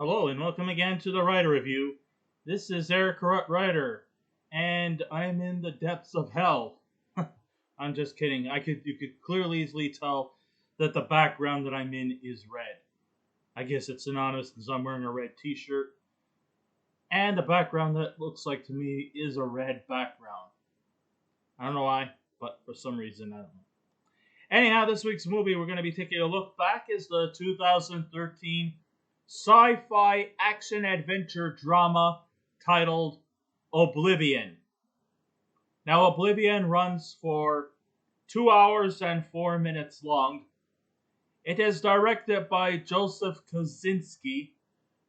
Hello and welcome again to the Writer Review. This is Eric Corrupt Writer, and I'm in the depths of hell. I'm just kidding. You could clearly easily tell that the background that I'm in is red. I guess it's synonymous because I'm wearing a red t-shirt. And the background that looks like to me is a red background. I don't know why, but for some reason I don't know. Anyhow, this week's movie we're going to be taking a look back is the 2013 sci-fi action-adventure drama titled Oblivion. Now, Oblivion runs for 2 hours and 4 minutes long. It is directed by Joseph Kosinski.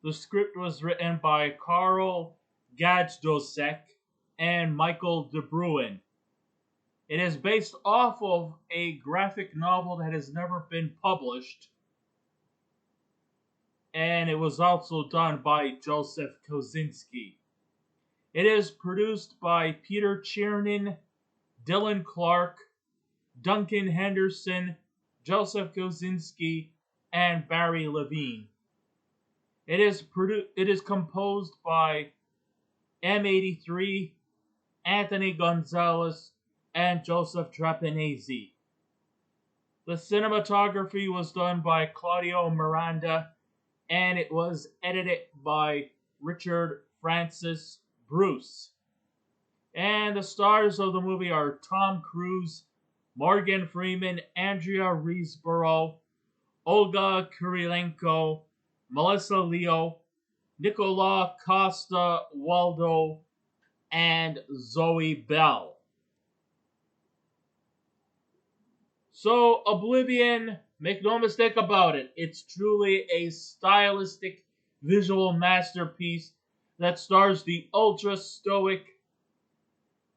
The script was written by Karl Gajdosek and Michael De Bruin. It is based off of a graphic novel that has never been published, and it was also done by Joseph Kosinski. It is produced by Peter Chernin, Dylan Clark, Duncan Henderson, Joseph Kosinski, and Barry Levine. It is composed by M83, Anthony Gonzalez, and Joseph Trapanese. The cinematography was done by Claudio Miranda, and it was edited by Richard Francis Bruce. And the stars of the movie are Tom Cruise, Morgan Freeman, Andrea Riseborough, Olga Kurylenko, Melissa Leo, Nicolaj Coster-Waldau, and Zoe Bell. So, Oblivion, make no mistake about it, it's truly a stylistic visual masterpiece that stars the ultra-stoic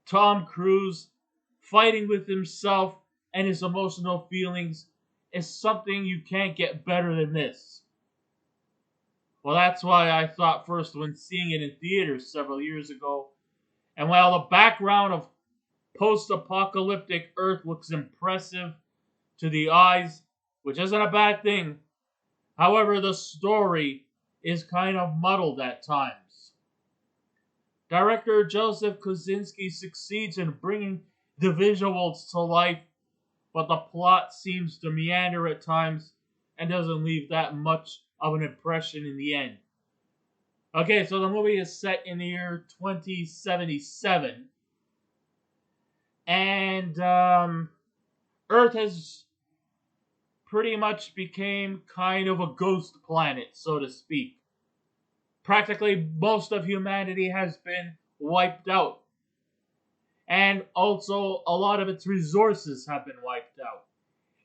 Tom Cruise fighting with himself and his emotional feelings. Is something you can't get better than this. Well, that's why I thought first when seeing it in theaters several years ago. And while the background of post-apocalyptic Earth looks impressive to the eyes, which isn't a bad thing, however, the story is kind of muddled at times. Director Joseph Kosinski succeeds in bringing the visuals to life, but the plot seems to meander at times and doesn't leave that much of an impression in the end. Okay, so the movie is set in the year 2077, and Earth has pretty much became kind of a ghost planet, so to speak. Practically most of humanity has been wiped out. And also, a lot of its resources have been wiped out.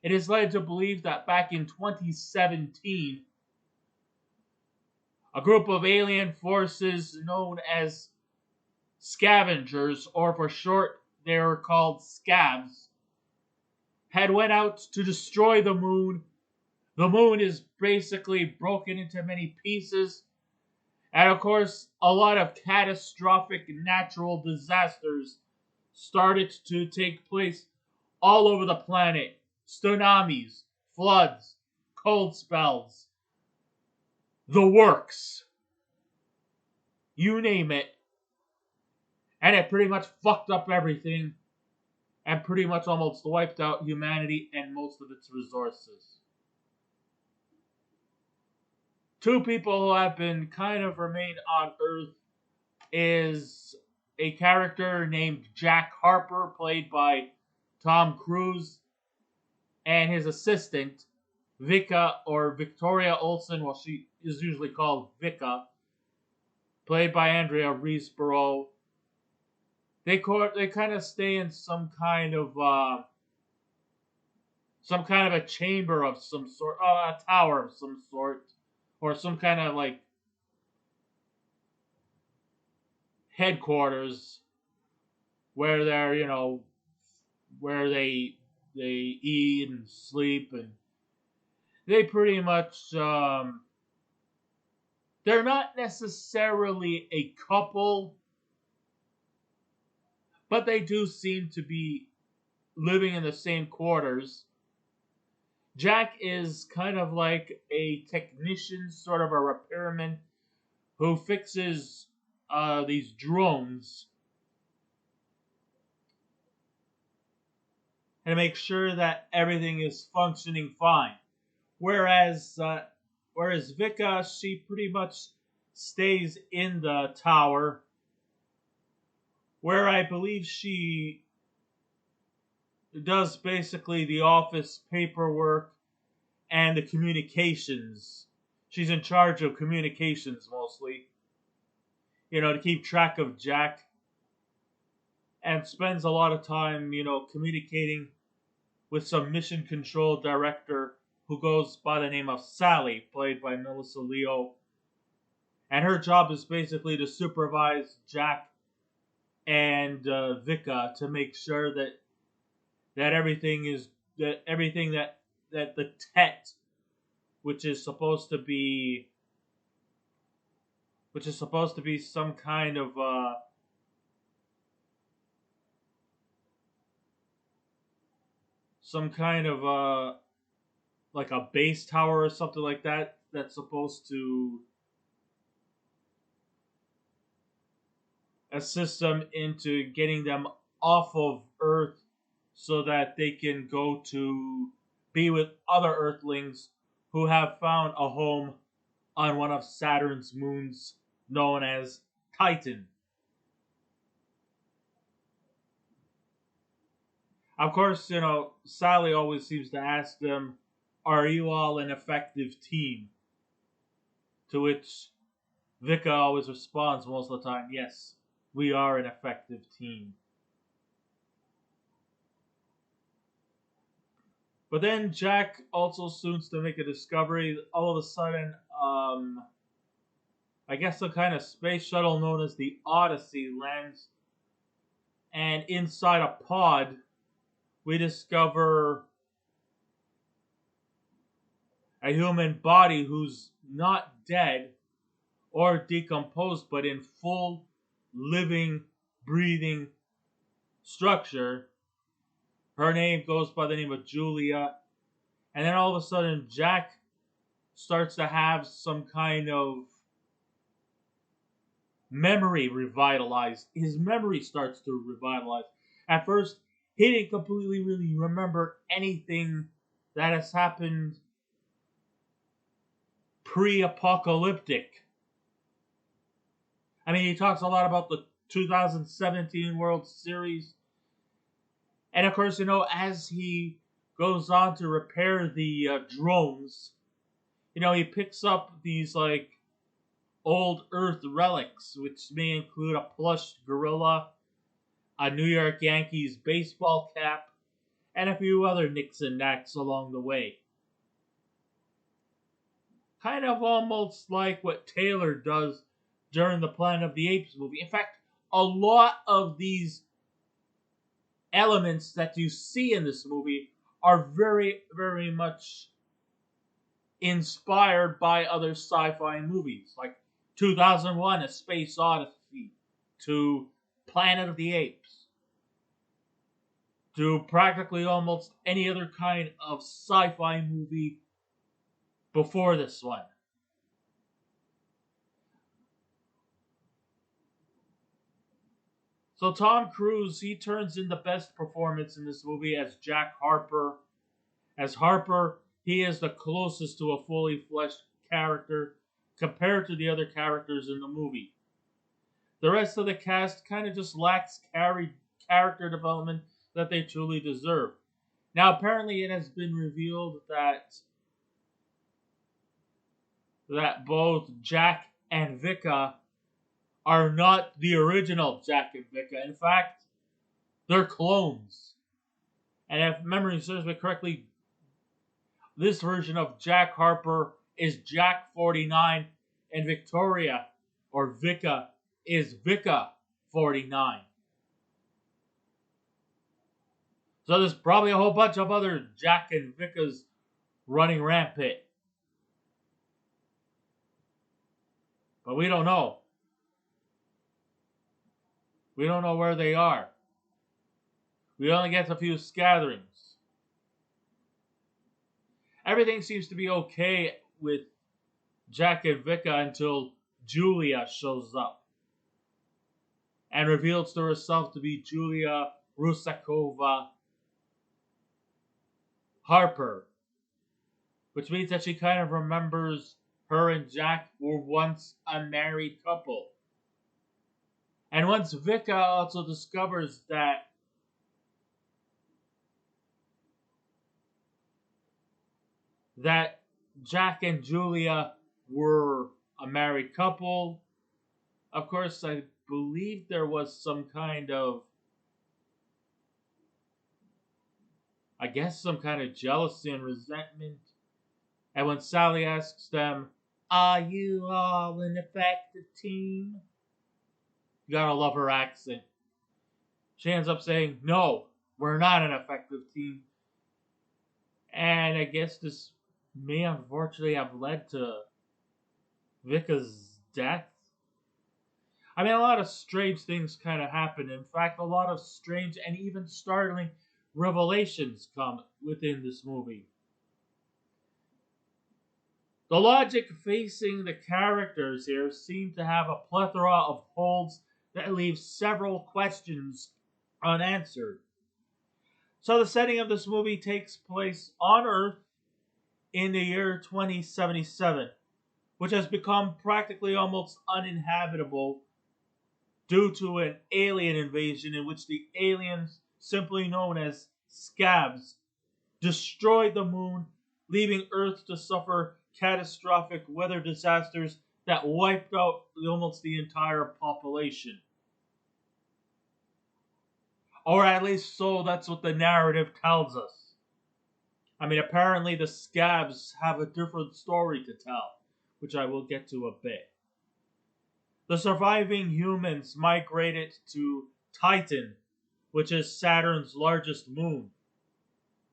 It is led to believe that back in 2017, a group of alien forces known as scavengers, or for short, they are called scavs, had went out to destroy the moon. The moon is basically broken into many pieces. And of course, a lot of catastrophic natural disasters started to take place all over the planet. Tsunamis, floods, cold spells, the works. You name it. And it pretty much fucked up everything and pretty much almost wiped out humanity and most of its resources. Two people who have been kind of remained on Earth is a character named Jack Harper, played by Tom Cruise, and his assistant, Vika, or Victoria Olsen, well, she is usually called Vika, played by Andrea Riseborough. They kind of stay in some kind of a chamber of some sort, a tower of some sort, or some kind of like headquarters where where they eat and sleep, and they pretty much they're not necessarily a couple, but they do seem to be living in the same quarters. Jack is kind of like a technician, sort of a repairman, who fixes these drones and makes sure that everything is functioning fine. Whereas, uh, whereas Vika, she pretty much stays in the tower, where I believe she does basically the office paperwork and the communications. She's in charge of communications mostly, to keep track of Jack, and spends a lot of time, communicating with some mission control director who goes by the name of Sally, played by Melissa Leo. And her job is basically to supervise Jack and Vika to make sure that everything is that everything that the Tet, which is supposed to be some kind of like a base tower or something like that, that's supposed to assist them into getting them off of Earth so that they can go to be with other Earthlings who have found a home on one of Saturn's moons known as Titan. Of course, Sally always seems to ask them, "Are you all an effective team?" To which Vika always responds most of the time, "Yes, we are an effective team." But then Jack also soon to make a discovery. All of a sudden, I guess some kind of space shuttle known as the Odyssey lands, and inside a pod, we discover a human body who's not dead or decomposed, but in full living, breathing structure. Her name goes by the name of Julia. And then all of a sudden, Jack starts to have some kind of memory revitalized. His memory starts to revitalize. At first, he didn't completely really remember anything that has happened pre-apocalyptic. I mean, he talks a lot about the 2017 World Series. And of course, as he goes on to repair the drones, he picks up these like old Earth relics, which may include a plush gorilla, a New York Yankees baseball cap, and a few other nicks and knacks along the way. Kind of almost like what Taylor does during the Planet of the Apes movie. In fact, a lot of these elements that you see in this movie are very, very much inspired by other sci-fi movies, like 2001: A Space Odyssey, to Planet of the Apes, to practically almost any other kind of sci-fi movie before this one. So Tom Cruise, he turns in the best performance in this movie as Jack Harper. As Harper, he is the closest to a fully fleshed character compared to the other characters in the movie. The rest of the cast kind of just lacks character development that they truly deserve. Now, apparently, it has been revealed that both Jack and Vika are not the original Jack and Vika. In fact, they're clones. And if memory serves me correctly, this version of Jack Harper is Jack 49, and Victoria, or Vika, is Vika 49. So there's probably a whole bunch of other Jack and Vikas running rampant. But we don't know. We don't know where they are. We only get a few scatterings. Everything seems to be okay with Jack and Vika until Julia shows up and reveals to herself to be Julia Rusakova Harper, which means that she kind of remembers her and Jack were once a married couple. And once Vika also discovers that Jack and Julia were a married couple, of course, I believe there was some kind of, I guess, some kind of jealousy and resentment. And when Sally asks them, "Are you all an effective team?" You gotta love her accent. She ends up saying, "No, we're not an effective team." And I guess this may unfortunately have led to Vika's death. I mean, a lot of strange things kind of happen. In fact, a lot of strange and even startling revelations come within this movie. The logic facing the characters here seem to have a plethora of holes that leave several questions unanswered. So the setting of this movie takes place on Earth in the year 2077, which has become practically almost uninhabitable due to an alien invasion in which the aliens, simply known as scabs, destroyed the moon, leaving Earth to suffer catastrophic weather disasters that wiped out almost the entire population. Or at least so that's what the narrative tells us. I mean, apparently the scabs have a different story to tell, which I will get to a bit. The surviving humans migrated to Titan, which is Saturn's largest moon.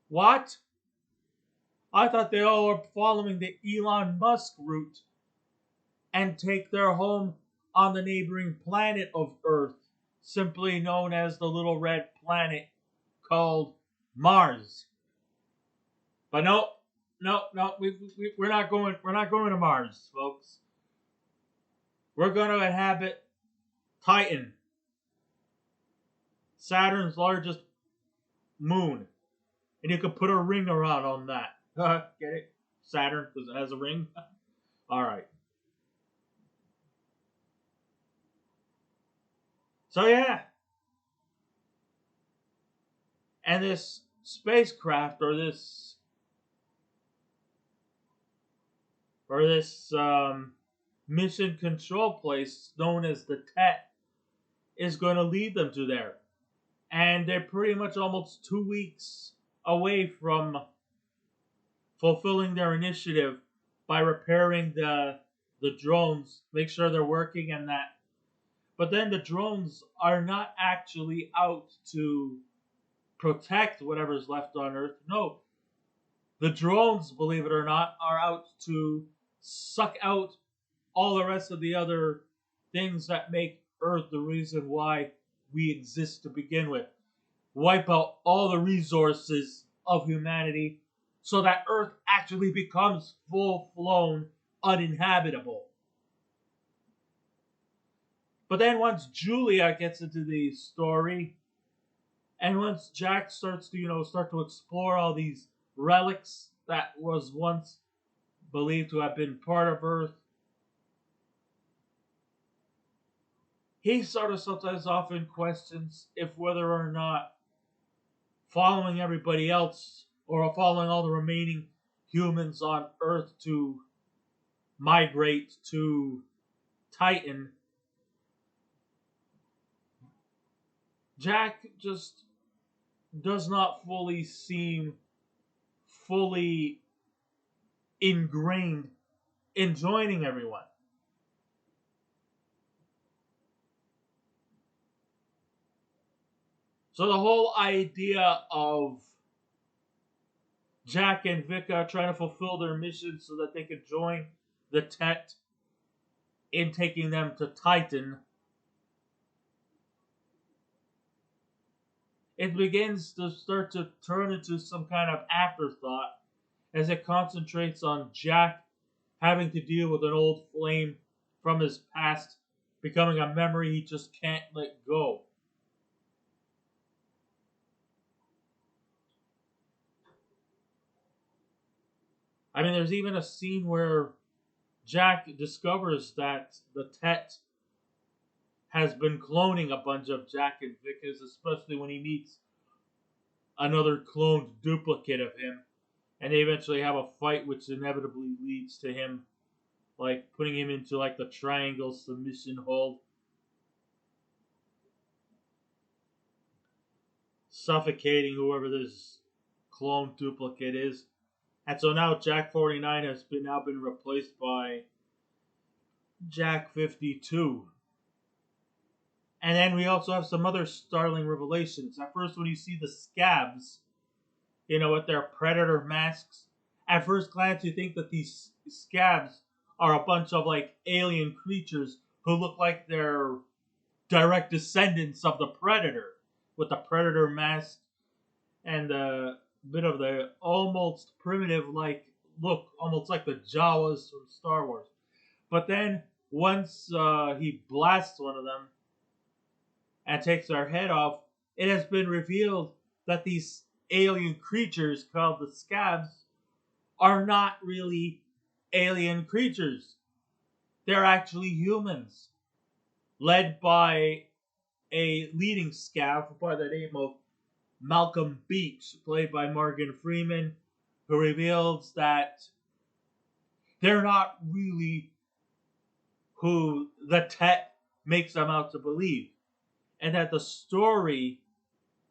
What? I thought they all were following the Elon Musk route and take their home on the neighboring planet of Earth, simply known as the little red planet called Mars. But no, no, we're not going. We're not going to Mars, folks. We're going to inhabit Titan, Saturn's largest moon, and you can put a ring around on that. Get it? Saturn because it has a ring. All right. So yeah, and this spacecraft or this mission control place known as the TET is going to lead them to there. And they're pretty much almost 2 weeks away from fulfilling their initiative by repairing the drones, make sure they're working and that. But then the drones are not actually out to protect whatever's left on Earth. No, the drones, believe it or not, are out to suck out all the rest of the other things that make Earth the reason why we exist to begin with. Wipe out all the resources of humanity so that Earth actually becomes full blown uninhabitable. But then once Julia gets into the story, and once Jack starts to, start to explore all these relics that was once believed to have been part of Earth, he sort of sometimes often questions if whether or not following everybody else or following all the remaining humans on Earth to migrate to Titan, Jack just does not fully seem fully ingrained in joining everyone. So the whole idea of Jack and Vika trying to fulfill their mission so that they could join the TET in taking them to Titan, it begins to start to turn into some kind of afterthought as it concentrates on Jack having to deal with an old flame from his past becoming a memory he just can't let go. I mean, there's even a scene where Jack discovers that the Tet has been cloning a bunch of Jack and Vickers, especially when he meets another cloned duplicate of him. And they eventually have a fight, which inevitably leads to him, like, putting him into, like, the triangle submission hold, suffocating whoever this clone duplicate is. And so now Jack 49 has been replaced by Jack 52. And then we also have some other startling revelations. At first, when you see the scabs, with their predator masks, at first glance you think that these scabs are a bunch of like alien creatures who look like they're direct descendants of the predator, with the predator mask and a bit of the almost primitive like look, almost like the Jawas from Star Wars. But then once he blasts one of them and takes their head off, it has been revealed that these alien creatures called the scabs are not really alien creatures. They're actually humans, led by a leading scab by the name of Malcolm Beach, played by Morgan Freeman, who reveals that they're not really who the Tet makes them out to believe, and that the story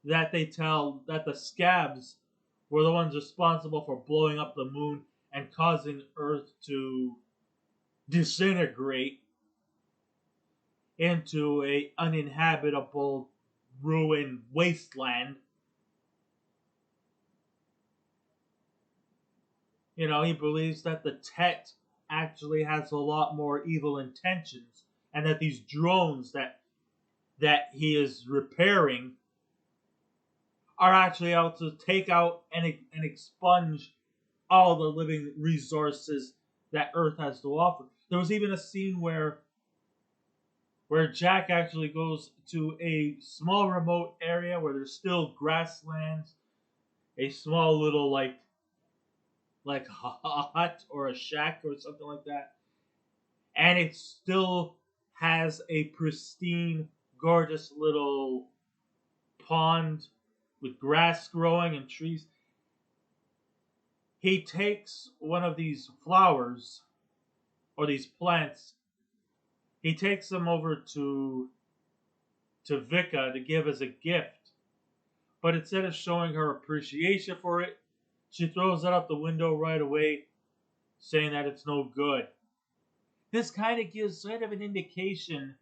that they tell, that the scabs were the ones responsible for blowing up the moon and causing Earth to disintegrate into a uninhabitable ruined wasteland. He believes that the Tet actually has a lot more evil intentions, and that these drones that he is repairing are actually out to take out and expunge all the living resources that Earth has to offer. There was even a scene where Jack actually goes to a small remote area where there's still grasslands, a small little like a hut or a shack or something like that, and it still has a pristine, gorgeous little pond with grass growing and trees. He takes one of these flowers or these plants. He takes them over to Vika to give as a gift. But instead of showing her appreciation for it, she throws it out the window right away, saying that it's no good. This kind of gives sort of an indication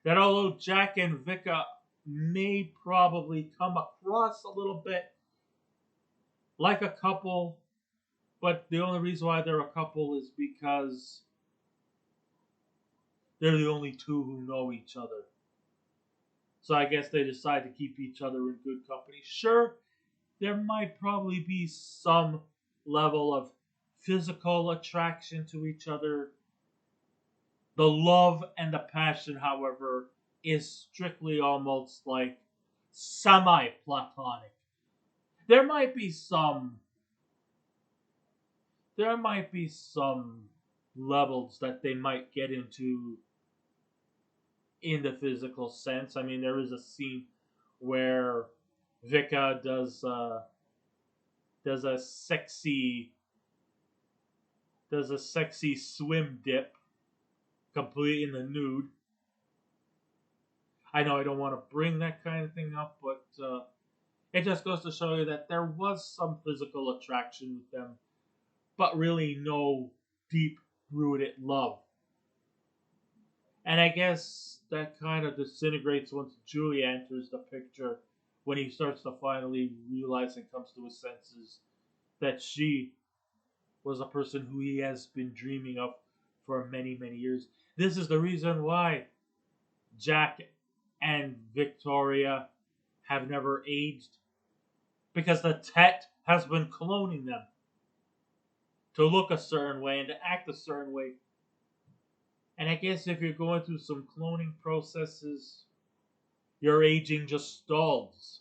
that although Jack and Vika may probably come across a little bit like a couple, but the only reason why they're a couple is because they're the only two who know each other. So I guess they decide to keep each other in good company. Sure, there might probably be some level of physical attraction to each other. The love and the passion, however, is strictly almost like semi-platonic. There might be some levels that they might get into in the physical sense. I mean, there is a scene where Vika does a sexy swim dip, completely in the nude. I know I don't want to bring that kind of thing up, but it just goes to show you that there was some physical attraction with them, but really no deep rooted love. And I guess that kind of disintegrates once Julie enters the picture, when he starts to finally realize and comes to his senses that she was a person who he has been dreaming of for many, many years. This is the reason why Jack and Victoria have never aged, because the Tet has been cloning them. to look a certain way and to act a certain way. And I guess if you're going through some cloning processes, your aging just stalls.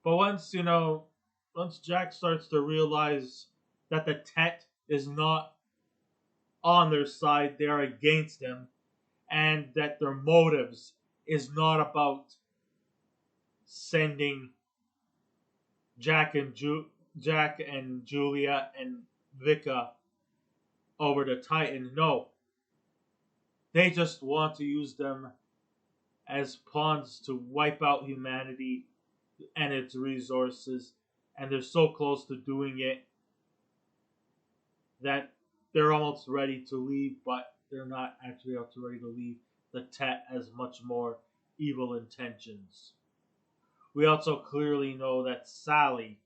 But once Jack starts to realize that the Tet is not on their side, they're against him, and that their motives is not about sending Jack and Julia and Vika over to Titan. No, they just want to use them as pawns to wipe out humanity and its resources, and they're so close to doing it that they're almost ready to leave, but they're not actually ready to leave. The Tet has much more evil intentions. We also clearly know that Sally,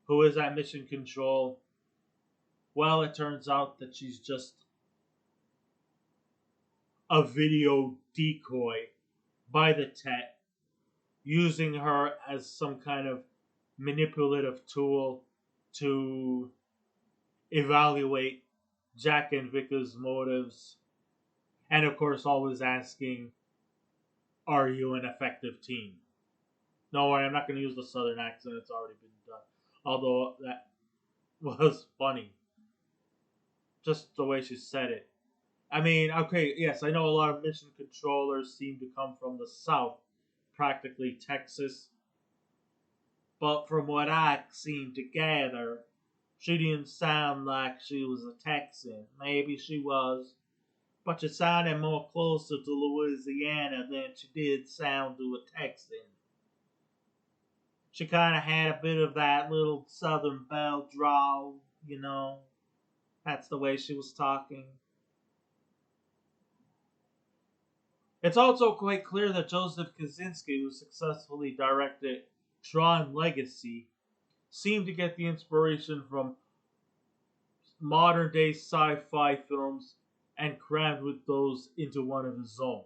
who is at mission control, well, it turns out that she's just a video decoy by the Tet, using her as some kind of manipulative tool to evaluate Jack and Vika's motives, and of course, always asking, "Are you an effective team?" No worry, I'm not going to use the Southern accent; it's already been done. Although that was funny, just the way she said it. I mean, okay, yes, I know a lot of mission controllers seem to come from the South, practically Texas, but from what I seem to gather, she didn't sound like she was a Texan. Maybe she was, but she sounded more closer to Louisiana than she did sound to a Texan. She kind of had a bit of that little Southern belle drawl. That's the way she was talking. It's also quite clear that Joseph Kosinski, who successfully directed Tron Legacy, seemed to get the inspiration from modern day sci fi films and crammed with those into one of his own.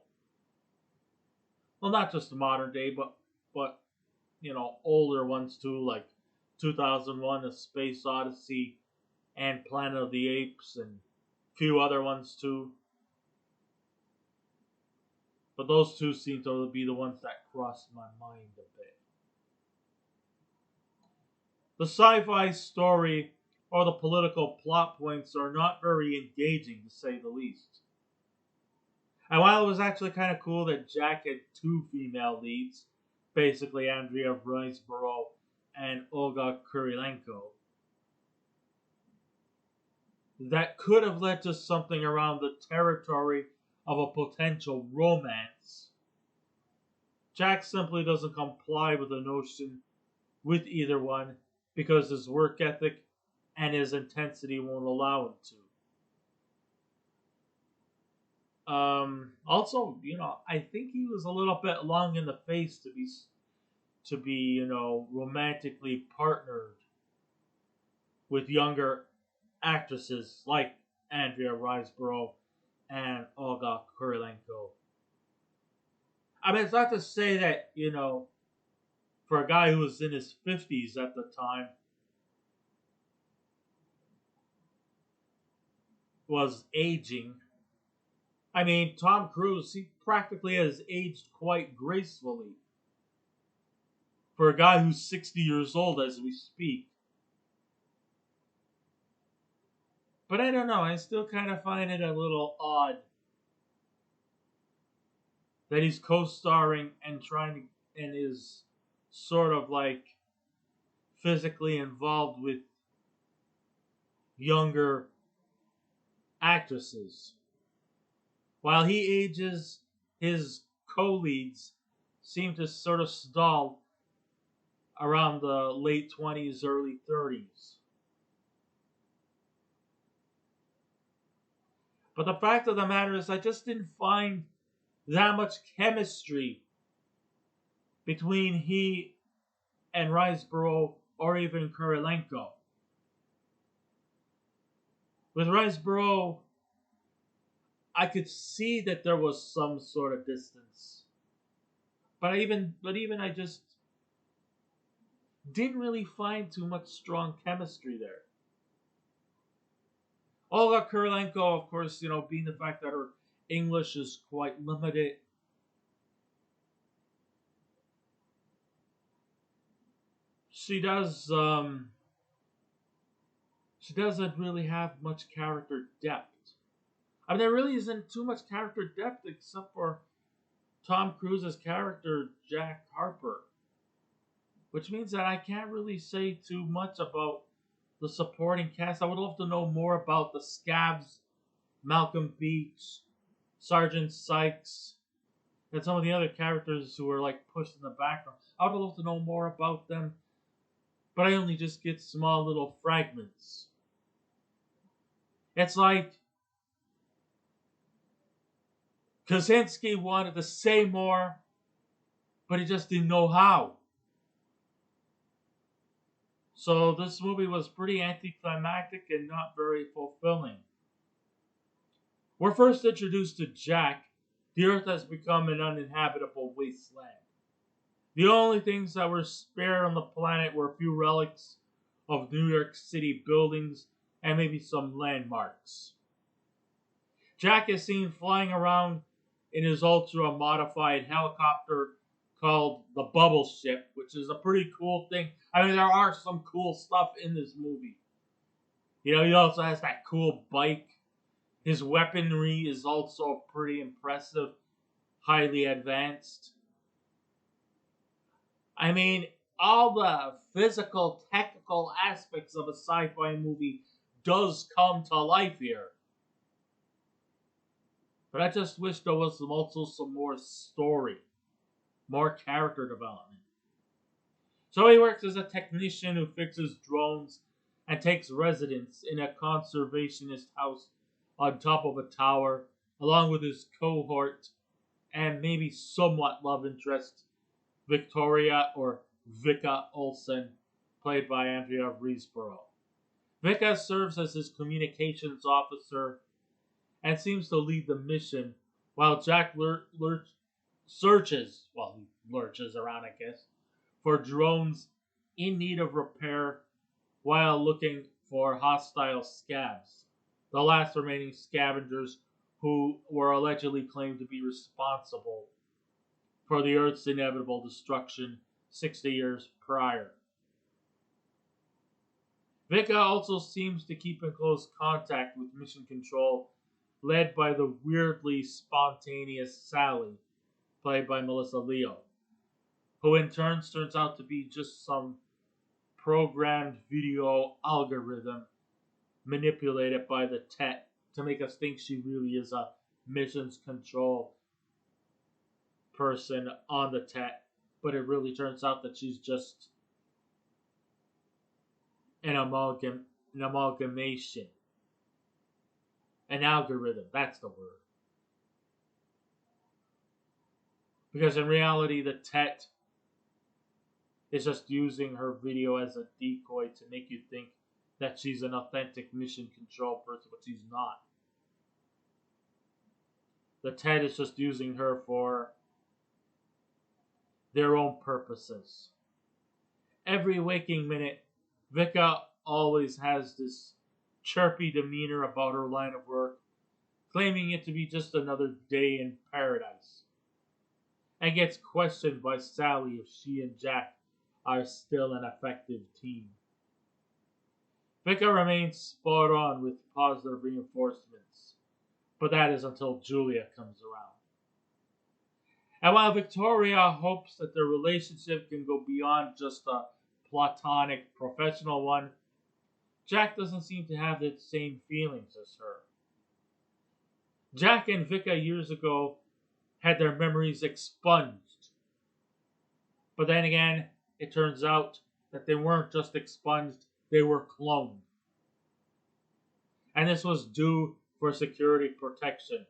Well, not just the modern day, but older ones too, like 2001: A Space Odyssey and Planet of the Apes, and a few other ones too. But those two seem to be the ones that crossed my mind a bit. The sci-fi story or the political plot points are not very engaging, to say the least. And while it was actually kind of cool that Jack had two female leads, basically Andrea Riseborough and Olga Kurylenko, that could have led to something around the territory of a potential romance, Jack simply doesn't comply with the notion with either one because his work ethic and his intensity won't allow him to. Also, I think he was a little bit long in the face to be romantically partnered with younger actresses like Andrea Riseborough and Olga Kurylenko. I mean, it's not to say that for a guy who was in his 50s at the time, was aging. I mean, Tom Cruise, he practically has aged quite gracefully for a guy who's 60 years old as we speak. But I don't know, I still kind of find it a little odd that he's co-starring and and is sort of like physically involved with younger actresses. While he ages, his co-leads seem to sort of stall around the late 20s, early 30s. But the fact of the matter is, I just didn't find that much chemistry between he and Riseborough or even Kurylenko. With Riseborough, I could see that there was some sort of distance. But even I just didn't really find too much strong chemistry there. Olga Kurylenko, of course, being the fact that her English is quite limited, she does she doesn't really have much character depth. I mean, there really isn't too much character depth except for Tom Cruise's character Jack Harper, which means that I can't really say too much about the supporting cast. I would love to know more about the Scabs, Malcolm Beach, Sergeant Sykes, and some of the other characters who are like pushed in the background. I would love to know more about them, but I only just get small little fragments. It's like Kosinski wanted to say more, but he just didn't know how. So this movie was pretty anticlimactic and not very fulfilling. We're first introduced to Jack. The Earth has become an uninhabitable wasteland. The only things that were spared on the planet were a few relics of New York City buildings and maybe some landmarks. Jack is seen flying around in his ultra modified helicopter called the Bubble Ship, which is a pretty cool thing. I mean, there are some cool stuff in this movie. He also has that cool bike. His weaponry is also pretty impressive, highly advanced. I mean, all the physical, technical aspects of a sci-fi movie does come to life here. But I just wish there was also some more story, more character development. So he works as a technician who fixes drones and takes residence in a conservationist house on top of a tower, along with his cohort and maybe somewhat love interest, Victoria or Vika Olsen, played by Andrea Riseborough. Vika serves as his communications officer and seems to lead the mission while Jack searches, well, he lurches around, I guess, for drones in need of repair while looking for hostile scabs, the last remaining scavengers who were allegedly claimed to be responsible for the Earth's inevitable destruction 60 years prior. Vika also seems to keep in close contact with Mission Control, led by the weirdly spontaneous Sally, played by Melissa Leo, who in turns out to be just some programmed video algorithm manipulated by the Tet to make us think she really is a missions control person on the Tet, but it really turns out that she's just an amalgamation, an algorithm. That's the word. Because in reality, the Tet is just using her video as a decoy to make you think that she's an authentic mission control person, but she's not. The Tet is just using her for their own purposes. Every waking minute, Vika always has this chirpy demeanor about her line of work, claiming it to be just another day in paradise, and gets questioned by Sally if she and Jack are still an effective team. Vika remains spot on with positive reinforcements, but that is until Julia comes around. And while Victoria hopes that their relationship can go beyond just a platonic professional one, Jack doesn't seem to have the same feelings as her. Jack and Vika years ago had their memories expunged. But then again, it turns out that they weren't just expunged, they were cloned. And this was due for security protection.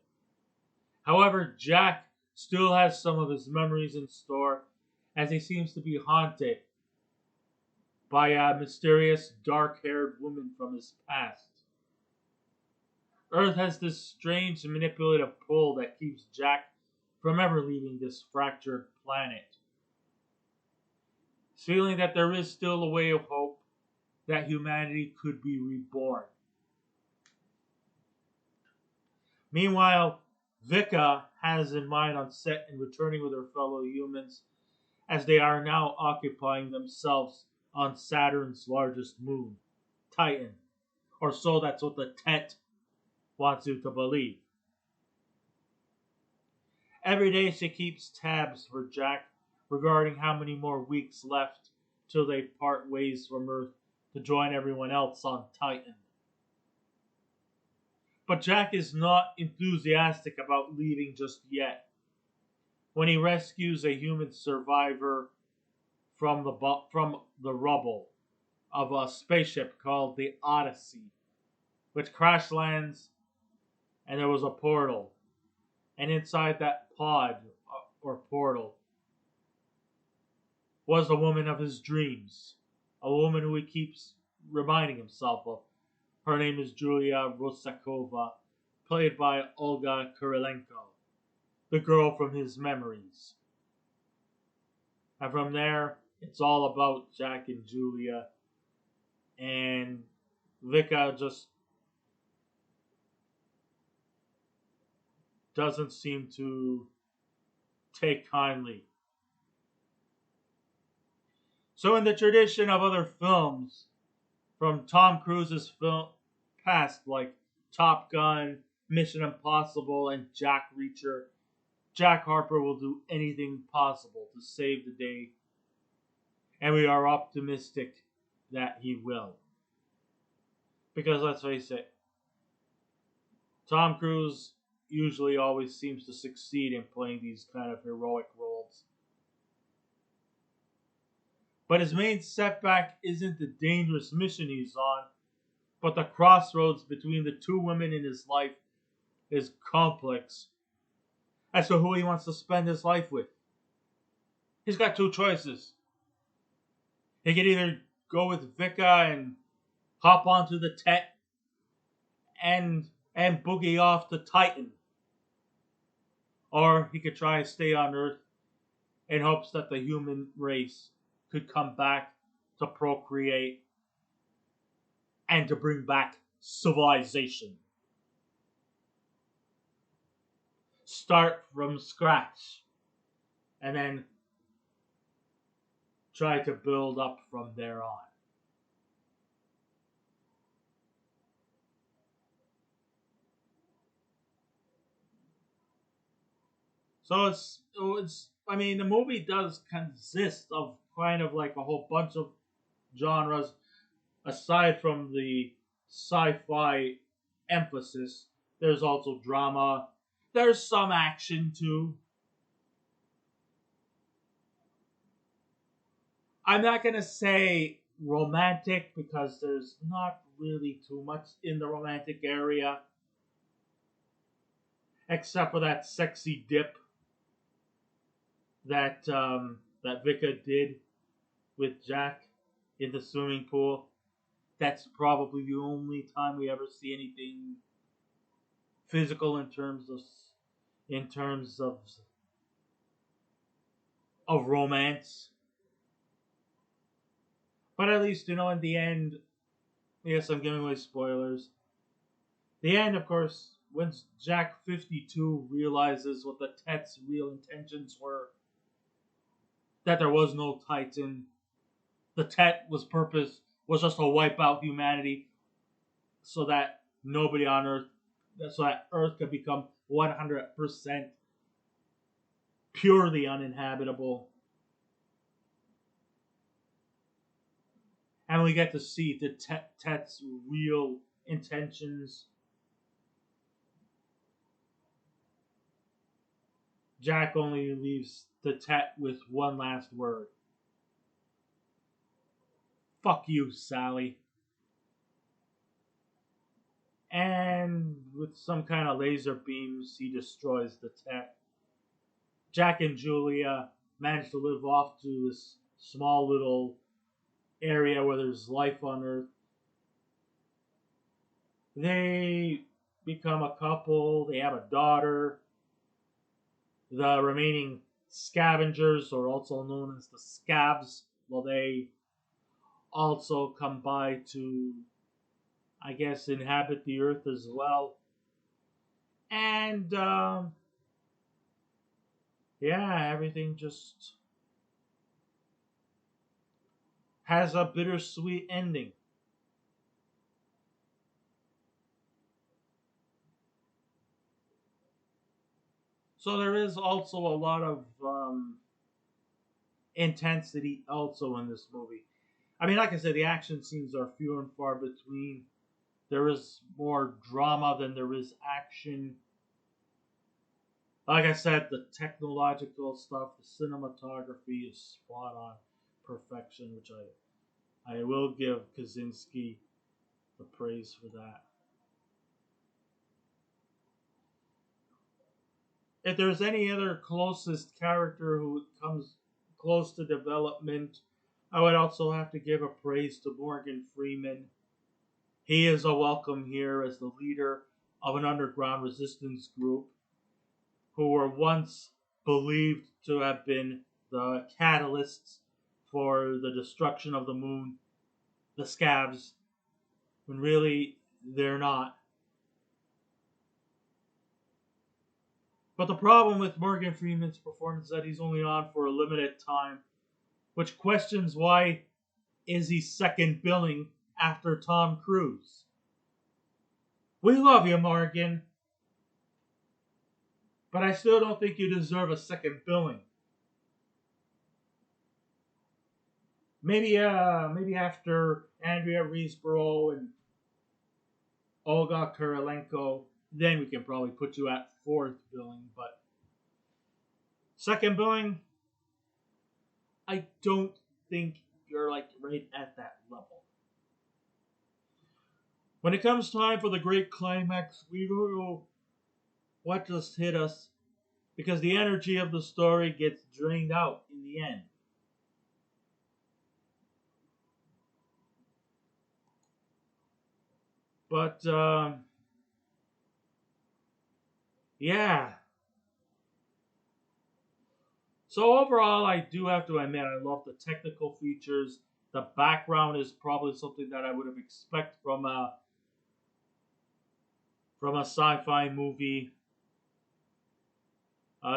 However, Jack still has some of his memories in store as he seems to be haunted by a mysterious dark-haired woman from his past. Earth has this strange manipulative pull that keeps Jack from ever leaving this fractured planet, feeling that there is still a way of hope that humanity could be reborn. Meanwhile, Vika has in mind on set and returning with her fellow humans as they are now occupying themselves on Saturn's largest moon, Titan. Or so that's what the Tet wants you to believe. Every day she keeps tabs for Jack regarding how many more weeks left till they part ways from Earth to join everyone else on Titan. But Jack is not enthusiastic about leaving just yet. When he rescues a human survivor from the rubble of a spaceship called the Odyssey, which crash lands, and there was a portal. And inside that pod or portal was the woman of his dreams, a woman who he keeps reminding himself of. Her name is Julia Rosakova, played by Olga Kurylenko, the girl from his memories. And from there, it's all about Jack and Julia, and Vika just doesn't seem to take kindly. So, in the tradition of other films from Tom Cruise's film past, like Top Gun, Mission Impossible, and Jack Reacher, Jack Harper will do anything possible to save the day, and we are optimistic that he will. Because let's face it, Tom Cruise usually always seems to succeed in playing these kind of heroic roles. But his main setback isn't the dangerous mission he's on, but the crossroads between the two women in his life is complex as to who he wants to spend his life with. He's got two choices. He could either go with Vika and hop onto the Tet and boogie off to Titan. Or he could try and stay on Earth in hopes that the human race could come back to procreate and to bring back civilization. Start from scratch and then try to build up from there on. I mean, the movie does consist of kind of like a whole bunch of genres aside from the sci-fi emphasis. There's also drama. There's some action too. I'm not going to say romantic because there's not really too much in the romantic area except for that sexy dip that Vika did with Jack in the swimming pool. That's probably the only time we ever see anything physical in terms of romance. But at least in the end, yes, I'm giving away spoilers. The end, of course, when Jack 52 realizes what the Tet's real intentions were, that there was no Titan. The Tet was just to wipe out humanity so that nobody on Earth, so that Earth could become 100% purely uninhabitable. And we get to see the Tet's real intentions. Jack only leaves the Tet with one last word. Fuck you, Sally. And with some kind of laser beams, he destroys the Tet. Jack and Julia manage to live off to this small little area where there's life on Earth. They become a couple, they have a daughter. The remaining scavengers, or also known as the scabs. Well, they also come by to, I guess, inhabit the earth as well. And, yeah, everything just has a bittersweet ending. So there is also a lot of intensity also in this movie. I mean, like I said, the action scenes are few and far between. There is more drama than there is action. Like I said, the technological stuff, the cinematography is spot on perfection, which I will give Kosinski the praise for that. If there's any other closest character who comes close to development, I would also have to give a praise to Morgan Freeman. He is a welcome here as the leader of an underground resistance group who were once believed to have been the catalysts for the destruction of the moon, the scabs, when really they're not. But the problem with Morgan Freeman's performance is that he's only on for a limited time, which questions why is he second billing after Tom Cruise. We love you, Morgan, but I still don't think you deserve a second billing. Maybe after Andrea Riseborough and Olga Kurylenko, then we can probably put you at fourth billing. But second billing, I don't think you're like right at that level. When it comes time for the great climax, we don't know what just hit us because the energy of the story gets drained out in the end. But yeah. So overall, I do have to admit I love the technical features. The background is probably something that I would have expected from a sci-fi movie.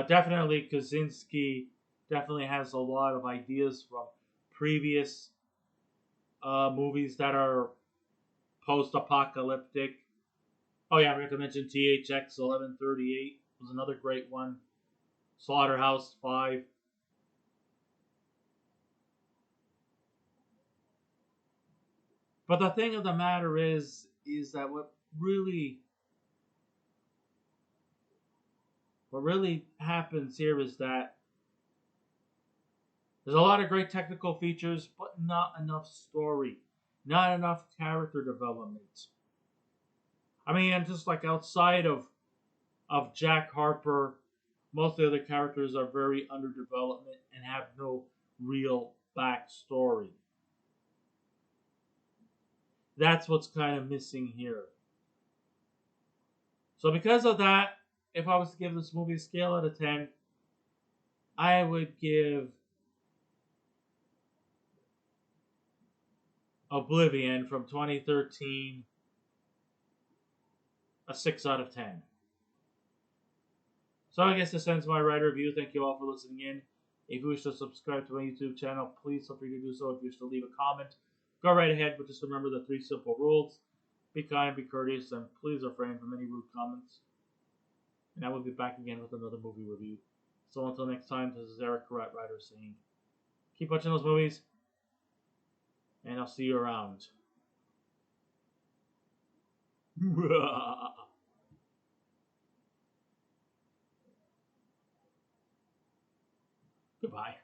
Definitely, Kosinski definitely has a lot of ideas from previous movies that are post-apocalyptic. Oh yeah, I forgot to mention THX 1138 was another great one. Slaughterhouse 5. But the thing of the matter is that what really happens here is that there's a lot of great technical features, but not enough story, not enough character development. I mean, just like outside of Jack Harper, most of the other characters are very underdeveloped and have no real backstory. That's what's kind of missing here. So because of that, if I was to give this movie a scale out of 10, I would give Oblivion from 2013 a 6 out of 10. So I guess this ends my writer review. Thank you all for listening in. If you wish to subscribe to my YouTube channel, please feel free to do so. If you wish to leave a comment, go right ahead, but just remember the 3 simple rules. Be kind, be courteous, and please refrain from any rude comments. And I will be back again with another movie review. So until next time, this is Eric Rat Rider saying, keep watching those movies, and I'll see you around. Goodbye.